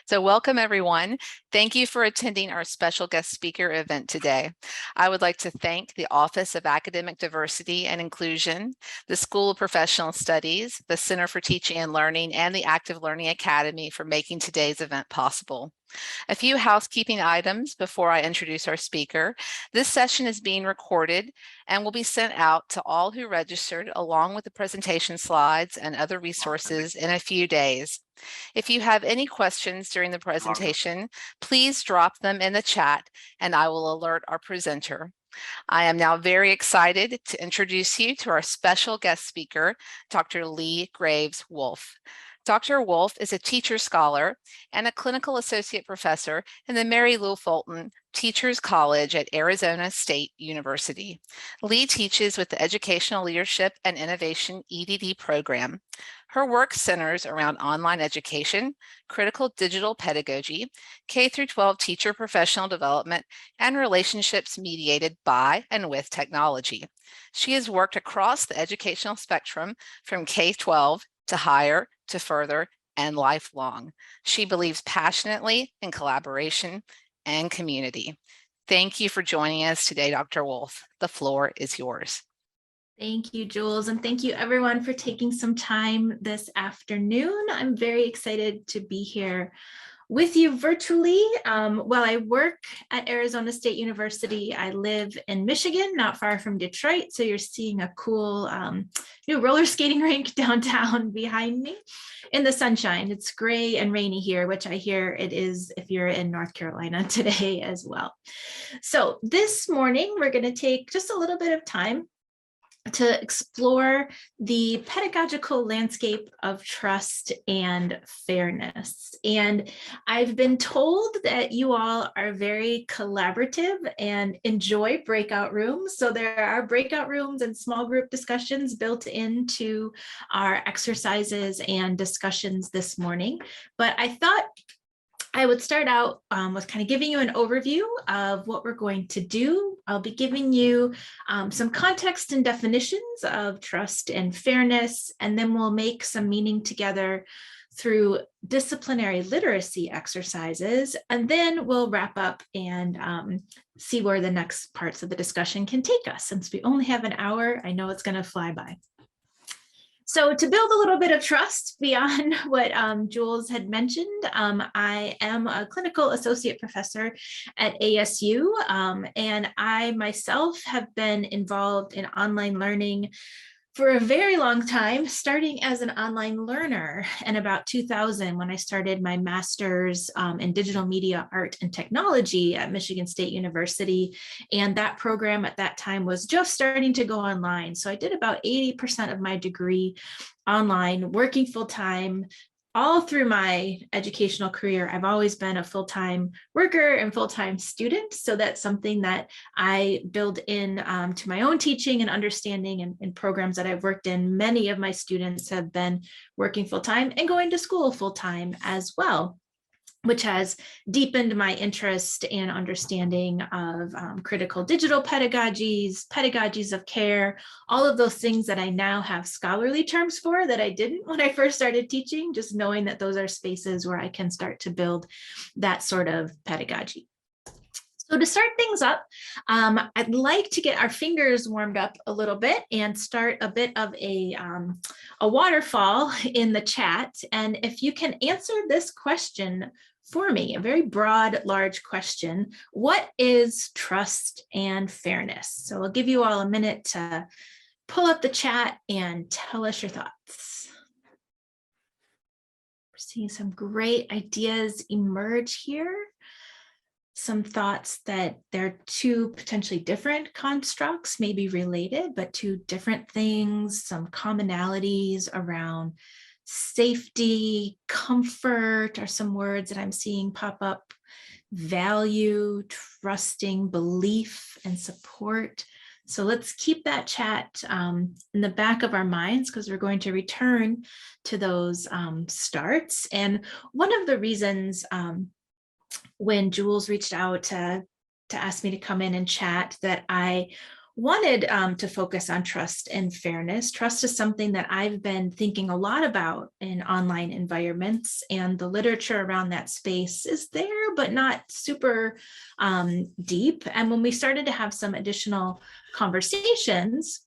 So welcome everyone. Thank you for attending our special guest speaker event today. I would like to thank the Office of Academic Diversity and Inclusion, the School of Professional Studies, the Center for Teaching and Learning, and the Active Learning Academy for making today's event possible. A few housekeeping items before I introduce our speaker. This session is being recorded and will be sent out to all who registered along with the presentation slides and other resources in a few days. If you have any questions during the presentation, please drop them in the chat and I will alert our presenter. I am now very excited to introduce you to our special guest speaker, Dr. Leigh Graves Wolf. Dr. Wolf is a teacher scholar and a clinical associate professor in the Mary Lou Fulton Teachers College at Arizona State University. Leigh teaches with the Educational Leadership and Innovation EDD program. Her work centers around online education, critical digital pedagogy, K-12 teacher professional development, and relationships mediated by and with technology. She has worked across the educational spectrum from K-12 to higher, to further, and lifelong. She believes passionately in collaboration and community. Thank you for joining us today, Dr. Wolf. The floor is yours. Thank you, Jules, and thank you everyone for taking some time this afternoon. I'm very excited to be here with you virtually. While I work at Arizona State University, I live in Michigan, not far from Detroit. So you're seeing a cool new roller skating rink downtown behind me in the sunshine. It's gray and rainy here, which I hear it is if you're in North Carolina today as well. So this morning, we're going to take just a little bit of time to explore the pedagogical landscape of trust and fairness. And I've been told that you all are very collaborative and enjoy breakout rooms. So there are breakout rooms and small group discussions built into our exercises and discussions this morning. But I thought I would start out with kind of giving you an overview of what we're going to do. I'll be giving you some context and definitions of trust and fairness, and then we'll make some meaning together through disciplinary literacy exercises, and then we'll wrap up and see where the next parts of the discussion can take us. Since we only have an hour, I know it's going to fly by. So to build a little bit of trust beyond what Jules had mentioned, I am a clinical associate professor at ASU, and I myself have been involved in online learning for a very long time, starting as an online learner in about 2000 when I started my master's in digital media art and technology at Michigan State University. And that program at that time was just starting to go online. So I did about 80% of my degree online, working full-time. All through my educational career, I've always been a full-time worker and full-time student. So that's something that I build in to my own teaching and understanding and programs that I've worked in. Many of my students have been working full-time and going to school full-time as well, which has deepened my interest and understanding of critical digital pedagogies of care, all of those things that I now have scholarly terms for that I didn't when I first started teaching, just knowing that those are spaces where I can start to build that sort of pedagogy. So to start things up, I'd like to get our fingers warmed up a little bit and start a bit of a waterfall in the chat. And if you can answer this question for me, a very broad, large question: what is trust and fairness? So I'll give you all a minute to pull up the chat and tell us your thoughts. We're seeing some great ideas emerge here. Some thoughts that they're two potentially different constructs, maybe related, but two different things, some commonalities around safety, comfort are some words that I'm seeing pop up, value, trusting, belief, and support. So let's keep that chat in the back of our minds, because we're going to return to those starts. And one of the reasons when Jules reached out to ask me to come in and chat that I wanted to focus on trust and fairness. Trust is something that I've been thinking a lot about in online environments, and the literature around that space is there, but not super deep. And when we started to have some additional conversations,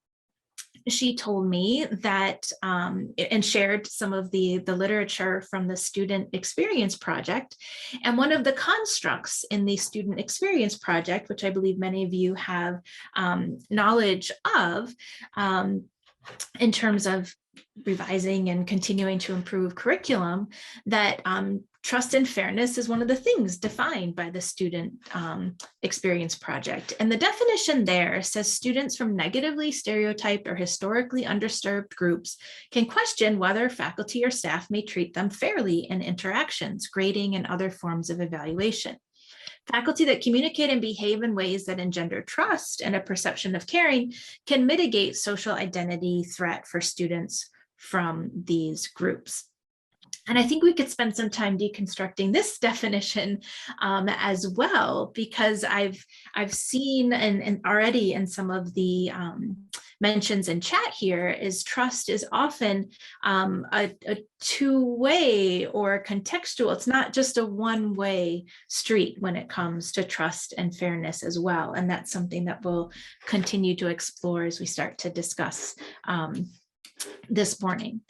she told me that and shared some of the literature from the Student Experience Project. And one of the constructs in the Student Experience Project, which I believe many of you have knowledge of, in terms of revising and continuing to improve curriculum, that trust and fairness is one of the things defined by the Student Experience Project. And the definition there says students from negatively stereotyped or historically undisturbed groups can question whether faculty or staff may treat them fairly in interactions, grading, and other forms of evaluation. Faculty that communicate and behave in ways that engender trust and a perception of caring can mitigate social identity threat for students from these groups. And I think we could spend some time deconstructing this definition as well, because I've seen and already in some of the mentions in chat here is trust is often a two-way or contextual. It's not just a one-way street when it comes to trust and fairness as well. And that's something that we'll continue to explore as we start to discuss this morning.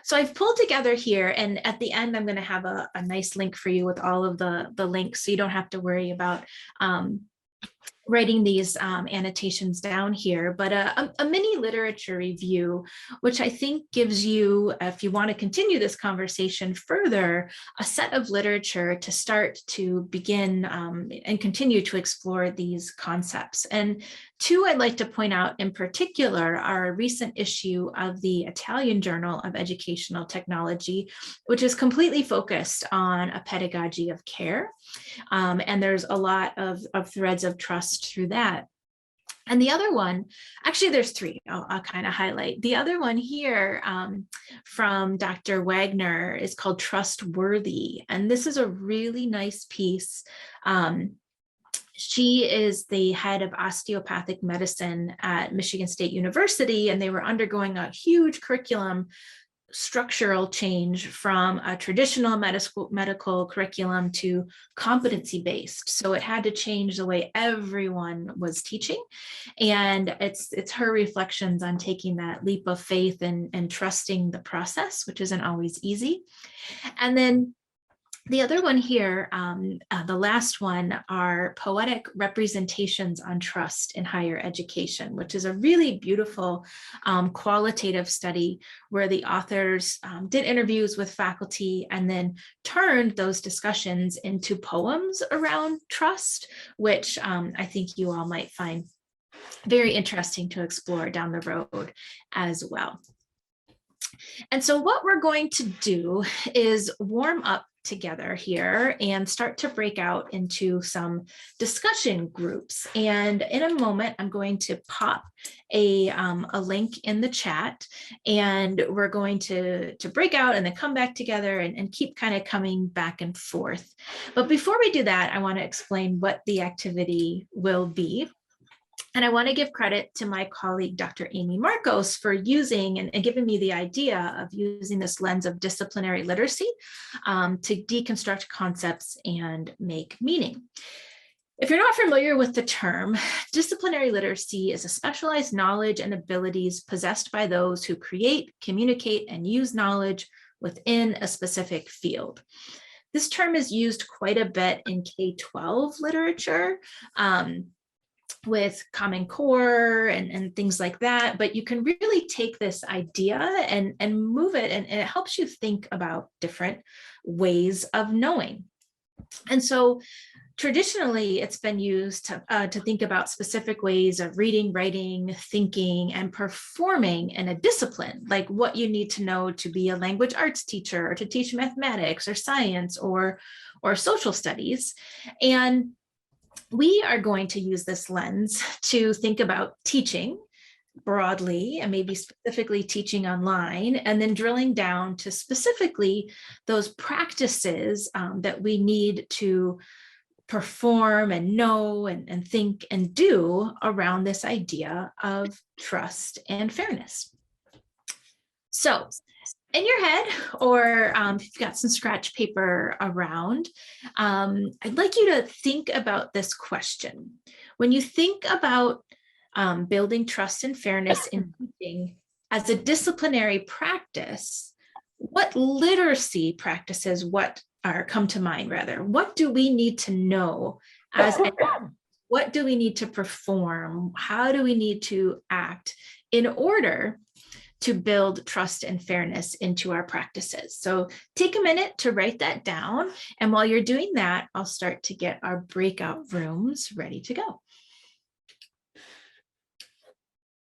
So I've pulled together here, and at the end, I'm going to have a nice link for you with all of the links, so you don't have to worry about writing these annotations down here, but a mini literature review, which I think gives you, if you want to continue this conversation further, a set of literature to start to begin and continue to explore these concepts. And two I'd like to point out in particular are a recent issue of the Italian Journal of Educational Technology, which is completely focused on a pedagogy of care. And there's a lot of threads of trust through that. And the other one, actually there's three I'll kind of highlight. The other one here from Dr. Wagner is called Trustworthy. And this is a really nice piece. She is the head of osteopathic medicine at Michigan State University, and they were undergoing a huge curriculum structural change from a traditional medical curriculum to competency-based. So it had to change the way everyone was teaching. And it's her reflections on taking that leap of faith and trusting the process, which isn't always easy. And then the other one here, the last one, are poetic representations on trust in higher education, which is a really beautiful qualitative study where the authors did interviews with faculty and then turned those discussions into poems around trust, which I think you all might find very interesting to explore down the road as well. And so what we're going to do is warm up together here and start to break out into some discussion groups. And in a moment, I'm going to pop a link in the chat, and we're going to break out and then come back together and keep kind of coming back and forth. But before we do that, I want to explain what the activity will be. And I want to give credit to my colleague, Dr. Amy Marcos, for using and giving me the idea of using this lens of disciplinary literacy to deconstruct concepts and make meaning. If you're not familiar with the term, disciplinary literacy is a specialized knowledge and abilities possessed by those who create, communicate, and use knowledge within a specific field. This term is used quite a bit in K-12 literature, with Common Core and things like that, but you can really take this idea and move it, and it helps you think about different ways of knowing. And so traditionally, it's been used to think about specific ways of reading, writing, thinking, and performing in a discipline, like what you need to know to be a language arts teacher or to teach mathematics or science or social studies. And we are going to use this lens to think about teaching broadly and maybe specifically teaching online, and then drilling down to specifically those practices that we need to perform and know and think and do around this idea of trust and fairness. So in your head, or if you've got some scratch paper around, I'd like you to think about this question. When you think about building trust and fairness in teaching as a disciplinary practice, what literacy practices come to mind rather? What do we need to know as what do we need to perform? How do we need to act in order to build trust and fairness into our practices? So take a minute to write that down. And while you're doing that, I'll start to get our breakout rooms ready to go.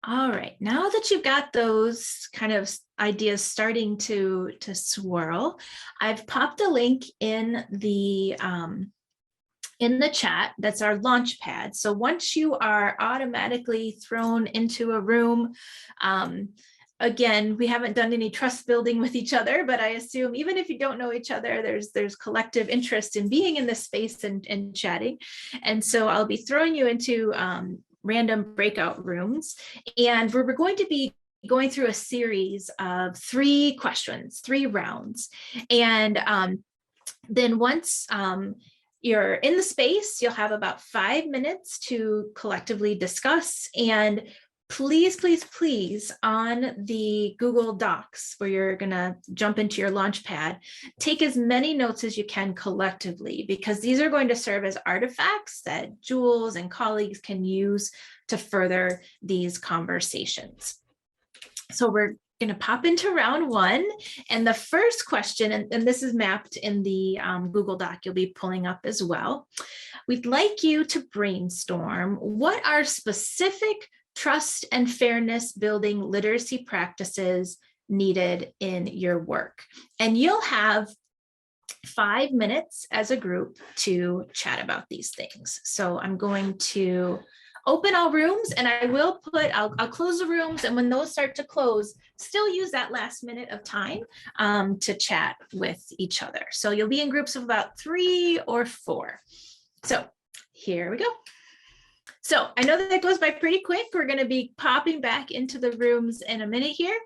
All right, now that you've got those kind of ideas starting to swirl, I've popped a link in the chat. That's our launch pad. So once you are automatically thrown into a room, again, we haven't done any trust building with each other, but I assume even if you don't know each other, there's collective interest in being in this space and chatting. And so I'll be throwing you into random breakout rooms. And we're going to be going through a series of 3 questions, 3 rounds. And then once you're in the space, you'll have about 5 minutes to collectively discuss. And please, please, please, on the Google Docs, where you're going to jump into your launch pad, take as many notes as you can collectively, because these are going to serve as artifacts that Jules and colleagues can use to further these conversations. So we're going to pop into round 1. And the first question, and this is mapped in the Google Doc you'll be pulling up as well. We'd like you to brainstorm what are specific trust and fairness building literacy practices needed in your work. And you'll have 5 minutes as a group to chat about these things. So I'm going to open all rooms, and I'll close the rooms. And when those start to close, still use that last minute of time to chat with each other. So you'll be in groups of about 3 or 4. So here we go. So I know that goes by pretty quick. We're going to be popping back into the rooms in a minute here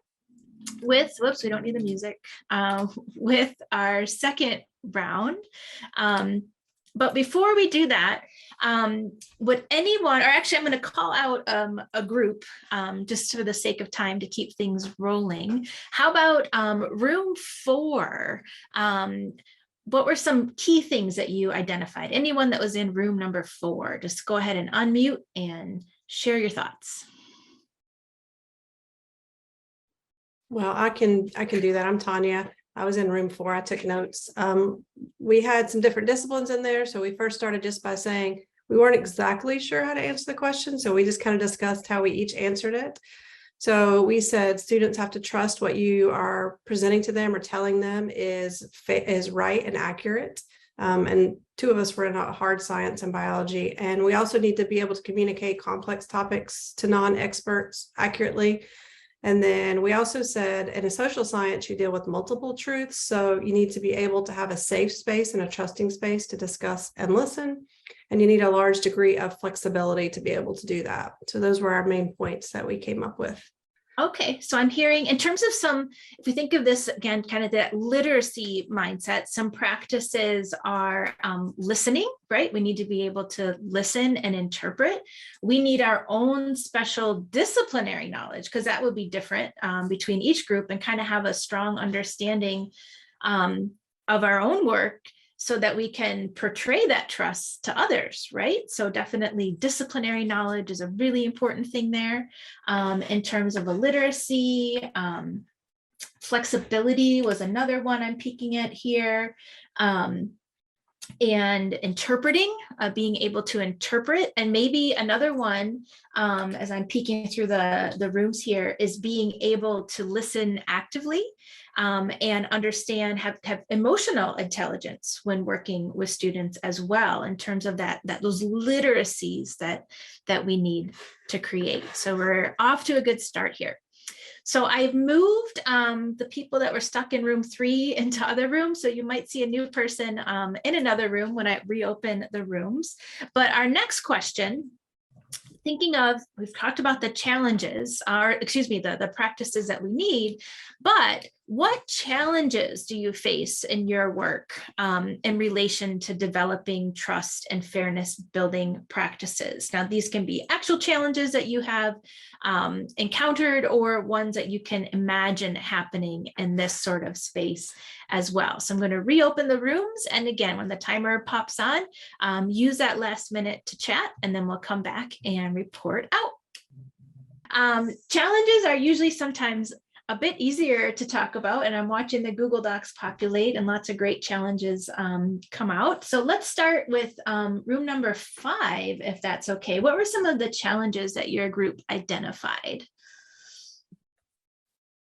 with, whoops, we don't need the music, with our second round. But before we do that, would anyone, or actually I'm going to call out a group just for the sake of time to keep things rolling. How about room 4? What were some key things that you identified? Anyone that was in room number 4, just go ahead and unmute and share your thoughts. Well, I can do that. I'm Tanya. I was in room 4. I took notes. We had some different disciplines in there. So we first started just by saying we weren't exactly sure how to answer the question. So we just kind of discussed how we each answered it. So we said students have to trust what you are presenting to them or telling them is right and accurate. And 2 of us were in hard science and biology. And we also need to be able to communicate complex topics to non-experts accurately. And then we also said in a social science, you deal with multiple truths. So you need to be able to have a safe space and a trusting space to discuss and listen. And you need a large degree of flexibility to be able to do that. So those were our main points that we came up with. Okay, so I'm hearing in terms of some, if we think of this again, kind of that literacy mindset, some practices are listening, right? We need to be able to listen and interpret. We need our own special disciplinary knowledge, because that would be different between each group, and kind of have a strong understanding of our own work, so that we can portray that trust to others, right? So definitely disciplinary knowledge is a really important thing there. In terms of a literacy, flexibility was another one I'm peeking at here. And interpreting, being able to interpret. And maybe another one, as I'm peeking through the rooms here, is being able to listen actively and understand, have emotional intelligence when working with students as well, in terms of those literacies that we need to create. So we're off to a good start here. So I've moved the people that were stuck in room 3 into other rooms. So you might see a new person in another room when I reopen the rooms. But our next question, thinking of, we've talked about the challenges, or excuse me, the practices that we need, but what challenges do you face in your work in relation to developing trust and fairness building practices? Now, these can be actual challenges that you have encountered or ones that you can imagine happening in this sort of space as well. So I'm going to reopen the rooms. And again, when the timer pops on, use that last minute to chat, and then we'll come back and report out. Challenges are usually sometimes a bit easier to talk about, and I'm watching the Google Docs populate and lots of great challenges come out. So let's start with room number 5, if that's okay. What were some of the challenges that your group identified?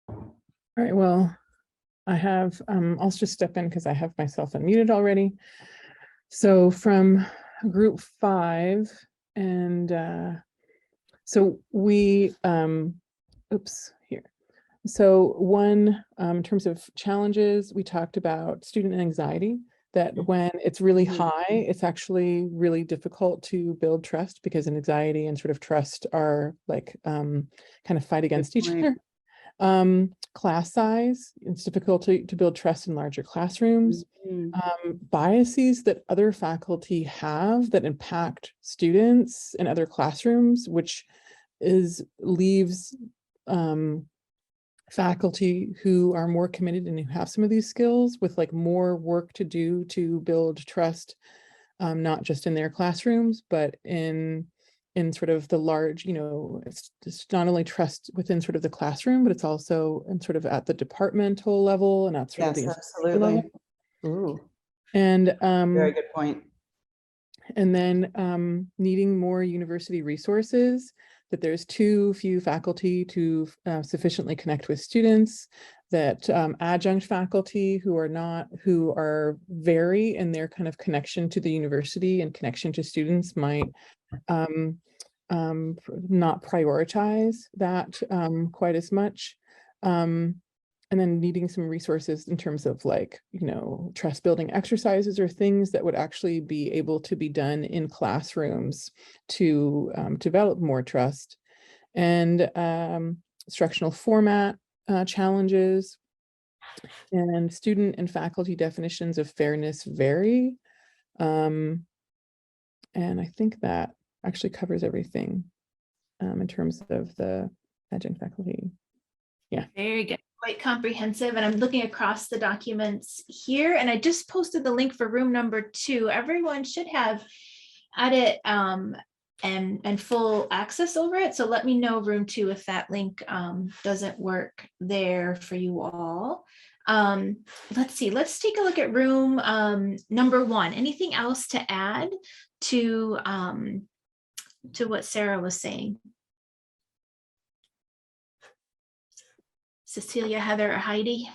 All right, well, I have, I'll just step in because I have myself unmuted already. So from group 5, and so we, oops, here. So one, in terms of challenges, we talked about student anxiety, that when it's really high, it's actually really difficult to build trust because anxiety and sort of trust are like kind of fight against each other. Class size, it's difficult to build trust in larger classrooms. Biases that other faculty have that impact students in other classrooms, which leaves faculty who are more committed and who have some of these skills with like more work to do to build trust, not just in their classrooms, but in sort of the large, it's not only trust within sort of the classroom, but it's also in sort of at the departmental level and at sort of the absolutely. level. Ooh, And very good point. And then needing more university resources, that there's too few faculty to sufficiently connect with students, that adjunct faculty who are vary in their kind of connection to the university and connection to students might not prioritize that quite as much. And then needing some resources in terms of like, trust building exercises or things that would actually be able to be done in classrooms to develop more trust. And instructional format challenges, and student and faculty definitions of fairness vary. And I think that actually covers everything in terms of the adjunct faculty. Yeah. Very good. Quite comprehensive. And I'm looking across the documents here, and I just posted the link for room number 2. Everyone should have edit and full access over it. So let me know room 2 if that link doesn't work there for you all. Let's see, let's take a look at room number 1. Anything else to add to what Sarah was saying? Cecilia, Heather, or Heidi?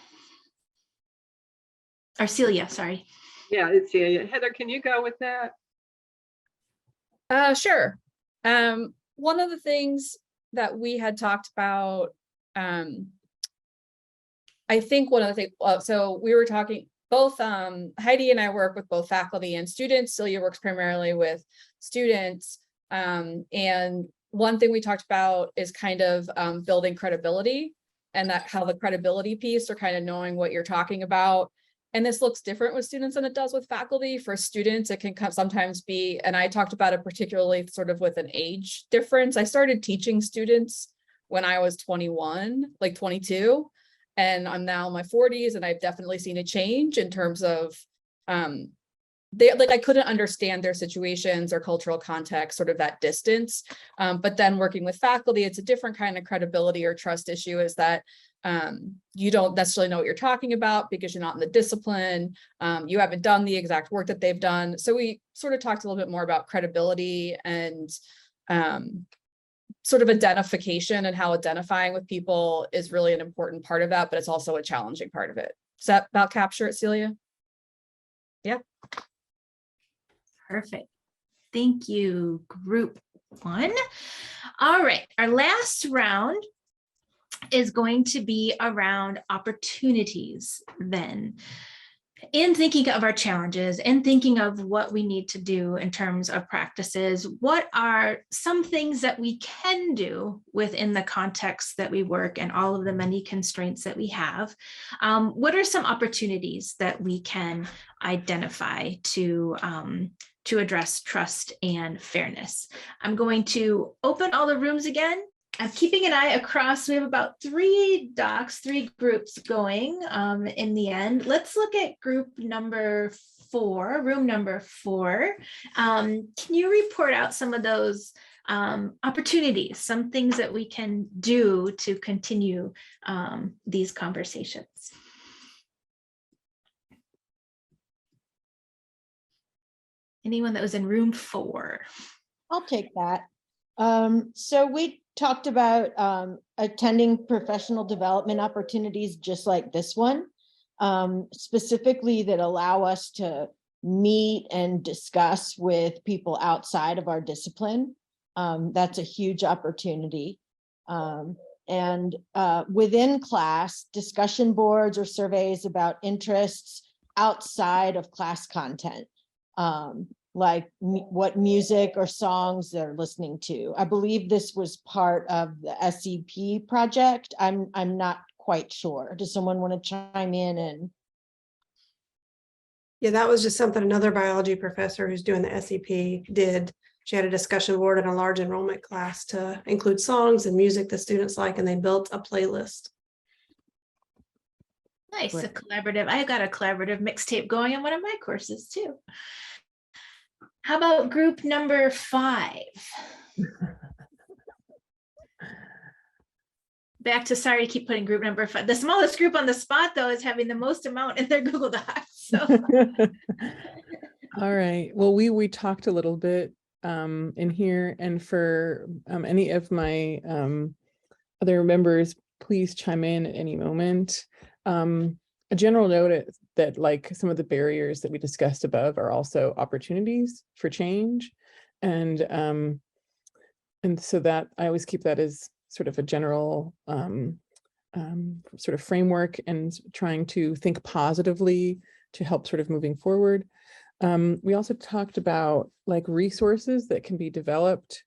Or Celia, sorry. Yeah, it's Celia. Heather, can you go with that? Sure. One of the things that we had talked about, I think one of the things, so we were talking, both Heidi and I work with both faculty and students. Celia works primarily with students. And one thing we talked about is kind of building credibility, and that how the credibility piece, or kind of knowing what you're talking about. And this looks different with students than it does with faculty. For students, it can sometimes be, and I talked about it particularly sort of with an age difference. I started teaching students when I was 21, like 22, and I'm now in my 40s, and I've definitely seen a change in terms of, I couldn't understand their situations or cultural context, sort of that distance. But then working with faculty, it's a different kind of credibility or trust issue, is that you don't necessarily know what you're talking about because you're not in the discipline. You haven't done the exact work that they've done. So we sort of talked a little bit more about credibility and sort of identification, and how identifying with people is really an important part of that, but it's also a challenging part of it. Does that about capture it, Celia? Yeah. Perfect. Thank you, group 1. All right, our last round is going to be around opportunities then. In thinking of our challenges and thinking of what we need to do in terms of practices, what are some things that we can do within the context that we work and all of the many constraints that we have? What are some opportunities that we can identify to address trust and fairness? I'm going to open all the rooms again. I'm keeping an eye across. We have about 3 groups going in the end. Let's look at group number 4, room number 4. Can you report out some of those opportunities, some things that we can do to continue these conversations? Anyone that was in room 4? I'll take that. So we talked about attending professional development opportunities just like this one, specifically that allow us to meet and discuss with people outside of our discipline. That's a huge opportunity. And within class, discussion boards or surveys about interests outside of class content. Like what music or songs they're listening to. I believe this was part of the SEP project. I'm not quite sure. Does someone want to chime in? And Yeah, that was just something another biology professor who's doing the SEP did. She had a discussion board in a large enrollment class to include songs and music the students like, and they built a playlist. Nice, Right. a collaborative. I got a collaborative mixtape going in one of my courses too. How about group number 5? Back to, sorry to keep putting group number 5. The smallest group on the spot though is having the most amount in their Google Docs. So All right. Well, we talked a little bit in here, and for any of my other members, please chime in at any moment. A general note that like some of the barriers that we discussed above are also opportunities for change. And so that I always keep that as sort of a general sort of framework and trying to think positively to help sort of moving forward. We also talked about like resources that can be developed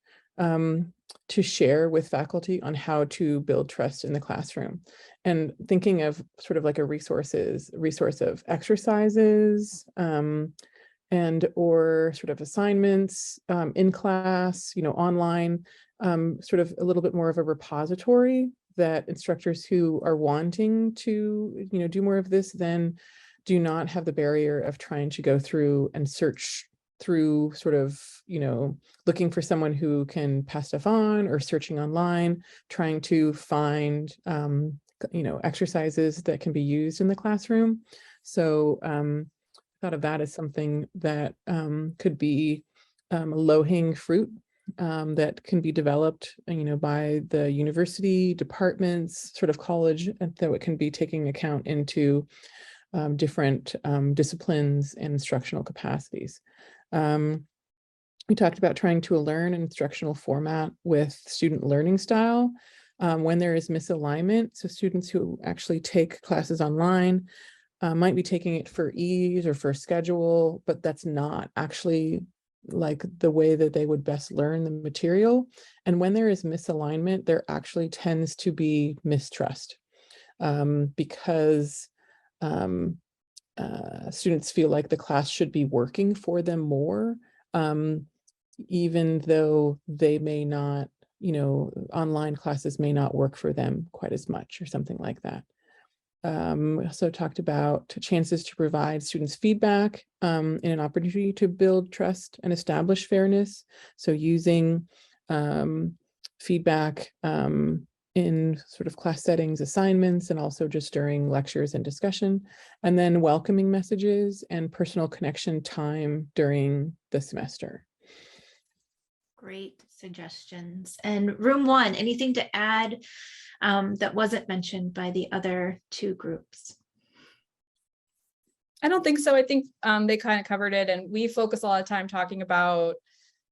to share with faculty on how to build trust in the classroom, and thinking of sort of like a resource of exercises and or sort of assignments in class, online, sort of a little bit more of a repository that instructors who are wanting to, do more of this then do not have the barrier of trying to go through and search through sort of, looking for someone who can pass stuff on or searching online, trying to find, exercises that can be used in the classroom. So thought of that as something that could be a low-hanging fruit that can be developed, by the university departments, sort of college, and so it can be taking account into different disciplines and instructional capacities. We talked about trying to learn an instructional format with student learning style when there is misalignment. So students who actually take classes online might be taking it for ease or for schedule, but that's not actually like the way that they would best learn the material. And when there is misalignment, there actually tends to be mistrust because students feel like the class should be working for them more, even though they may not, online classes may not work for them quite as much or something like that. We also talked about chances to provide students feedback in an opportunity to build trust and establish fairness. So using feedback in sort of class settings, assignments, and also just during lectures and discussion, and then welcoming messages and personal connection time during the semester. great suggestions. And room 1, anything to add that wasn't mentioned by the other 2 groups? I don't think so. I think they kind of covered it, and we focus a lot of time talking about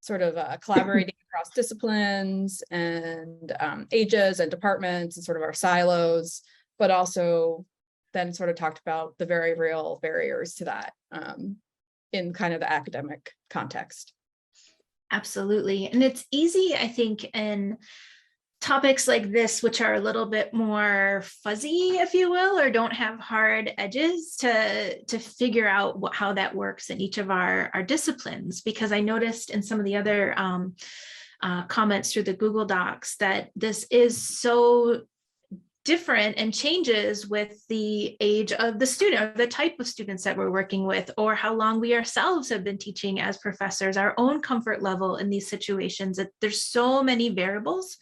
sort of collaborating across disciplines and ages and departments and sort of our silos, but also then sort of talked about the very real barriers to that in kind of the academic context. Absolutely. And it's easy, I think, in topics like this, which are a little bit more fuzzy, if you will, or don't have hard edges, to figure out how that works in each of our disciplines. Because I noticed in some of the other comments through the Google Docs that this is so different and changes with the age of the student, or the type of students that we're working with, or how long we ourselves have been teaching as professors, our own comfort level in these situations. That there's so many variables.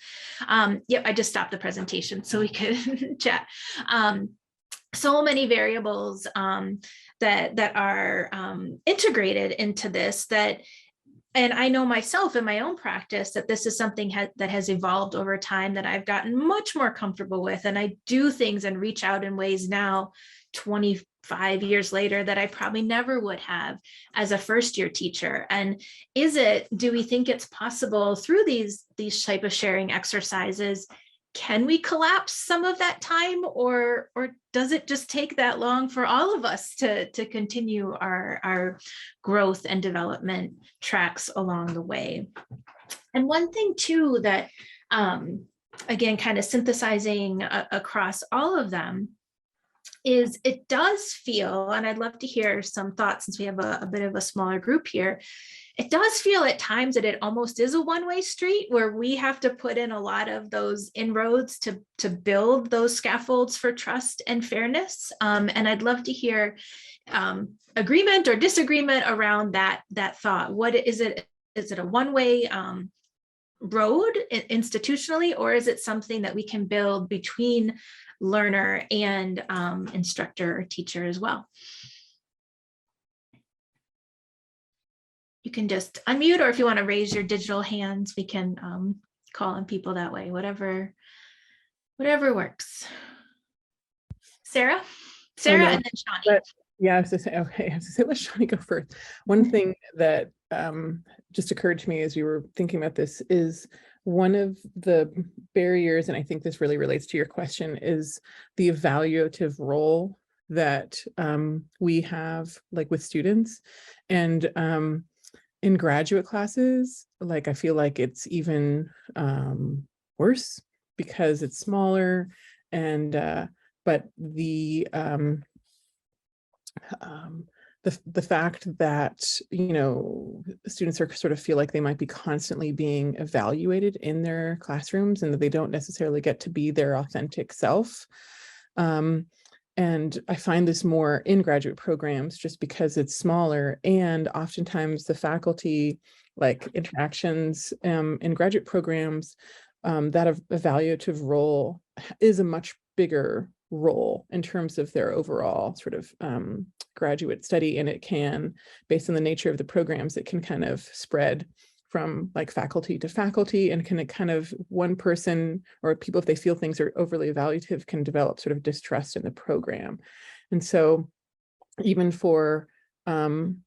Yep, I just stopped the presentation so we could chat. So many variables that are integrated into this, and I know myself in my own practice that this is something that has evolved over time, that I've gotten much more comfortable with. And I do things and reach out in ways now, 25 years later, that I probably never would have as a first-year teacher. And do we think it's possible through these type of sharing exercises? Can we collapse some of that time, or does it just take that long for all of us to continue our growth and development tracks along the way? And one thing too that, again, kind of synthesizing across all of them, is it does feel, and I'd love to hear some thoughts since we have a bit of a smaller group here, it does feel at times that it almost is a one-way street, where we have to put in a lot of those inroads to build those scaffolds for trust and fairness. And I'd love to hear agreement or disagreement around that thought. What is it? Is it a one-way road institutionally, or is it something that we can build between learner and instructor or teacher as well? You can just unmute, or if you want to raise your digital hands, we can call on people that way, whatever works. Sarah, no, and then Shawnee. Yeah, I was to say, okay, I have to say, let Shawnee go first. One thing that just occurred to me as we were thinking about this is one of the barriers, and I think this really relates to your question, is the evaluative role that we have, like with students. And in graduate classes, like I feel like it's even worse because it's smaller, and but the fact that, you know, students are sort of feel like they might be constantly being evaluated in their classrooms, and that they don't necessarily get to be their authentic self. And I find this more in graduate programs just because it's smaller, and oftentimes the faculty, like interactions in graduate programs, that evaluative role is a much bigger role in terms of their overall sort of graduate study. And it can, based on the nature of the programs, it can kind of spread from like faculty to faculty, and can kind of one person or people, if they feel things are overly evaluative, can develop sort of distrust in the program. And so even for, and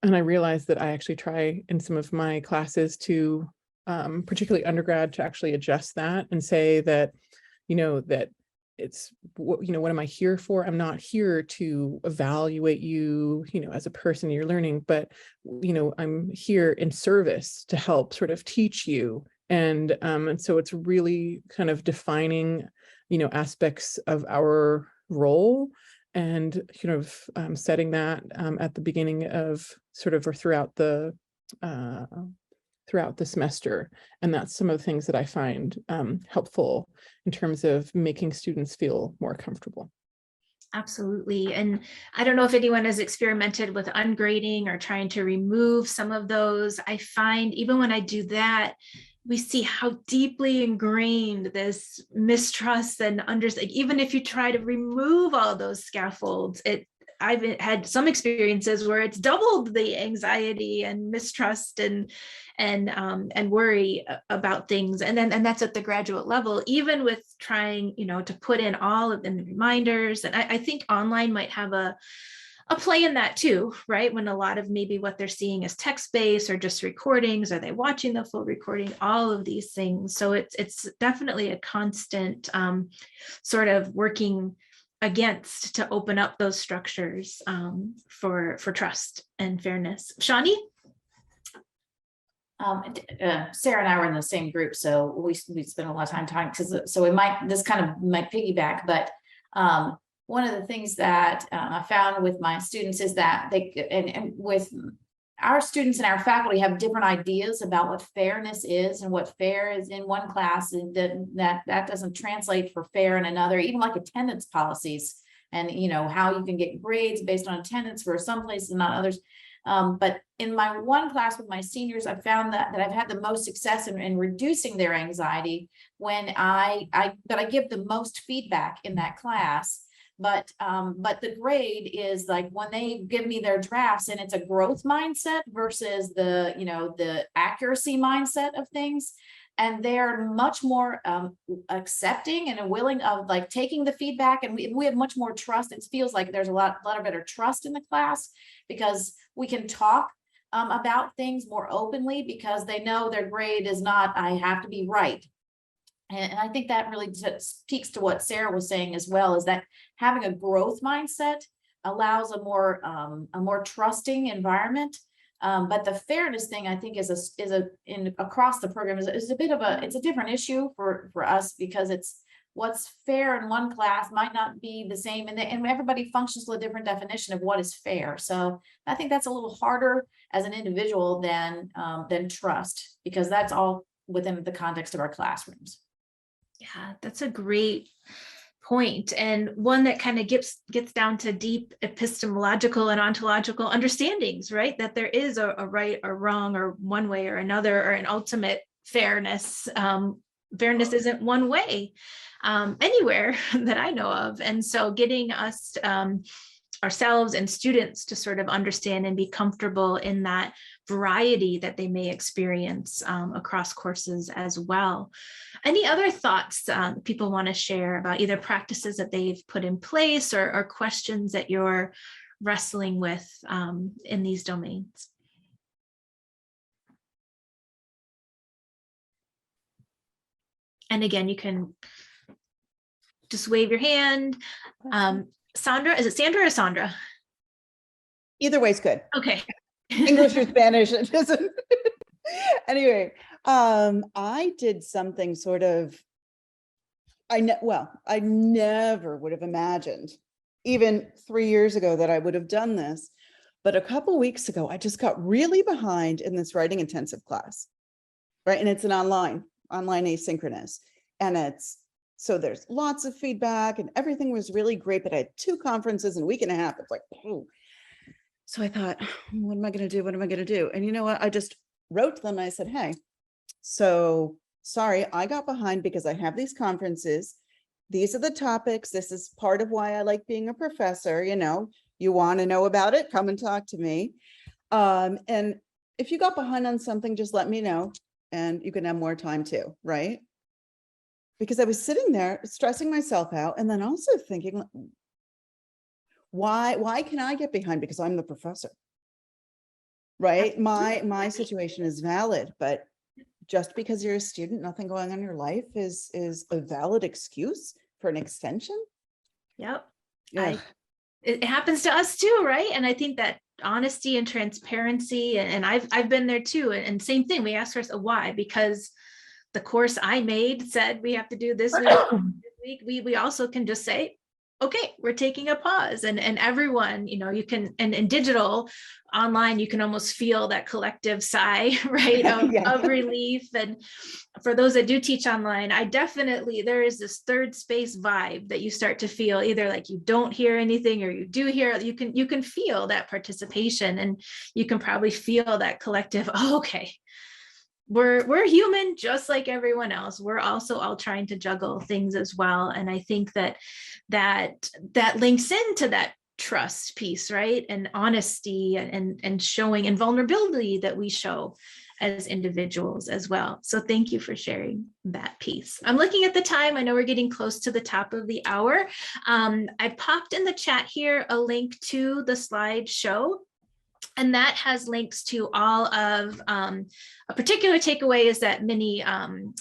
I realize that I actually try in some of my classes to, particularly undergrad, to actually adjust that and say that, you know, that it's, you know, what am I here for? I'm not here to evaluate you, you know, as a person you're learning, but, you know, I'm here in service to help sort of teach you. And so it's really kind of defining, you know, aspects of our role, and kind of setting that at the beginning of sort of, or throughout the semester. And that's some of the things that I find helpful in terms of making students feel more comfortable. Absolutely. And I don't know if anyone has experimented with ungrading or trying to remove some of those. I find even when I do that, we see how deeply ingrained this mistrust and even if you try to remove all those scaffolds, I've had some experiences where it's doubled the anxiety and mistrust and worry about things. And that's at the graduate level, even with trying, you know, to put in all of the reminders. And I think online might have a a play in that too, right? When a lot of maybe what they're seeing is text-based or just recordings, are they watching the full recording, all of these things. So it's definitely a constant sort of working against to open up those structures for trust and fairness. Shawnee? Sarah and I were in the same group, so we spent a lot of time talking, because so this kind of might piggyback, but one of the things that I found with my students is that and with our students and our faculty have different ideas about what fairness is, and what fair is in one class, and that doesn't translate for fair in another, even like attendance policies, and how you can get grades based on attendance for some places and not others. But in my one class with my seniors, I found that I've had the most success in reducing their anxiety when I give the most feedback in that class. But the grade is like when they give me their drafts, and it's a growth mindset versus the accuracy mindset of things. And they're much more accepting and willing of like taking the feedback, and we have much more trust. It feels like there's a lot of better trust in the class, because we can talk about things more openly, because they know their grade is not, I have to be right. And I think that really speaks to what Sarah was saying as well, is that having a growth mindset allows a more trusting environment. But the fairness thing, I think, across the program is a bit of it's a different issue for us, because it's what's fair in one class might not be the same, and everybody functions with a different definition of what is fair. So I think that's a little harder as an individual than trust, because that's all within the context of our classrooms. Yeah, that's a great point, and one that kind of gets down to deep epistemological and ontological understandings, right? That there is a right or wrong, or one way or another, or an ultimate fairness. Fairness isn't one way anywhere that I know of. And so getting us ourselves and students to sort of understand and be comfortable in that variety that they may experience across courses as well. Any other thoughts people want to share about either practices that they've put in place, or questions that you're wrestling with in these domains? And again, you can just wave your hand. Sandra, is it Sandra or Sandra? Either way is good. Okay. English or Spanish, it doesn't. Anyway, I did something sort of, I never would have imagined, even 3 years ago, that I would have done this. But a couple weeks ago, I just got really behind in this writing intensive class, right? And it's an online asynchronous, and so there's lots of feedback, and everything was really great, but I had 2 conferences in a week and a half. It's like, oh. So I thought, what am I going to do? What am I going to do? And you know what? I just wrote to them. I said, hey, so sorry, I got behind because I have these conferences. These are the topics. This is part of why I like being a professor. You want to know about it, come and talk to me. And if you got behind on something, just let me know, and you can have more time too, right? Because I was sitting there stressing myself out, and then also thinking, why can I get behind? Because I'm the professor, right? My situation is valid, but just because you're a student, nothing going on in your life is a valid excuse for an extension. Yep. Yeah. It happens to us too, right? And I think that honesty and transparency, and I've been there too. And same thing, we ask ourselves why, because the course I made said we have to do this week. We also can just say, okay, we're taking a pause, and everyone, you can, and in digital online, you can almost feel that collective sigh, right, of relief. And for those that do teach online, there is this third space vibe that you start to feel, either like you don't hear anything or you do hear. You can feel that participation, and you can probably feel that collective, oh, okay, we're human just like everyone else. We're also all trying to juggle things as well. And I think that links into that trust piece, right? And honesty and showing, and vulnerability that we show as individuals as well. So thank you for sharing that piece. I'm looking at the time. I know we're getting close to the top of the hour. I popped in the chat here a link to the slideshow, and that has links to all of a particular takeaway is that mini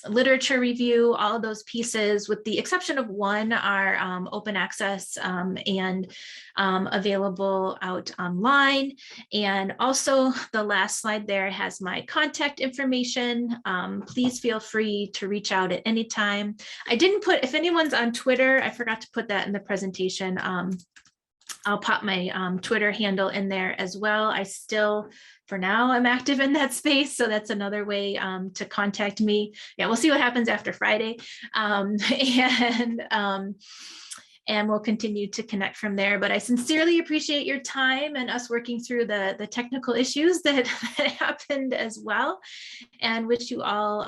literature review, all of those pieces, with the exception of one, are open access and available out online. And also the last slide there has my contact information. Please feel free to reach out at any time. I didn't put, if anyone's on Twitter, I forgot to put that in the presentation. I'll pop my Twitter handle in there as well. I still, for now, I'm active in that space. So that's another way to contact me. Yeah, we'll see what happens after Friday. And we'll continue to connect from there. But I sincerely appreciate your time and us working through the technical issues that happened as well. And wish you all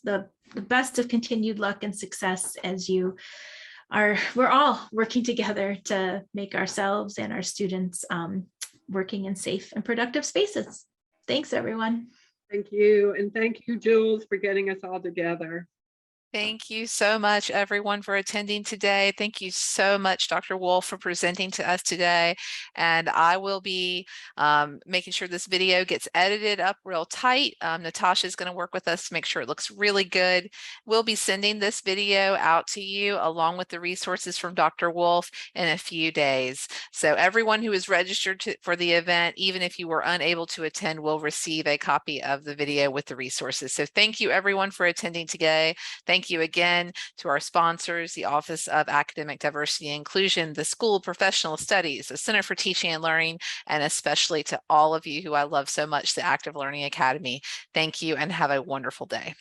the best of continued luck and success as we're all working together to make ourselves and our students working in safe and productive spaces. Thanks, everyone. Thank you. And thank you, Jules, for getting us all together. Thank you so much, everyone, for attending today. Thank you so much, Dr. Wolf, for presenting to us today. And I will be making sure this video gets edited up real tight. Natasha is going to work with us to make sure it looks really good. We'll be sending this video out to you along with the resources from Dr. Wolf in a few days. So everyone who is registered for the event, even if you were unable to attend, will receive a copy of the video with the resources. So thank you, everyone, for attending today. Thank you again to our sponsors, the Office of Academic Diversity and Inclusion, the School of Professional Studies, the Center for Teaching and Learning, and especially to all of you who I love so much, the Active Learning Academy. Thank you and have a wonderful day.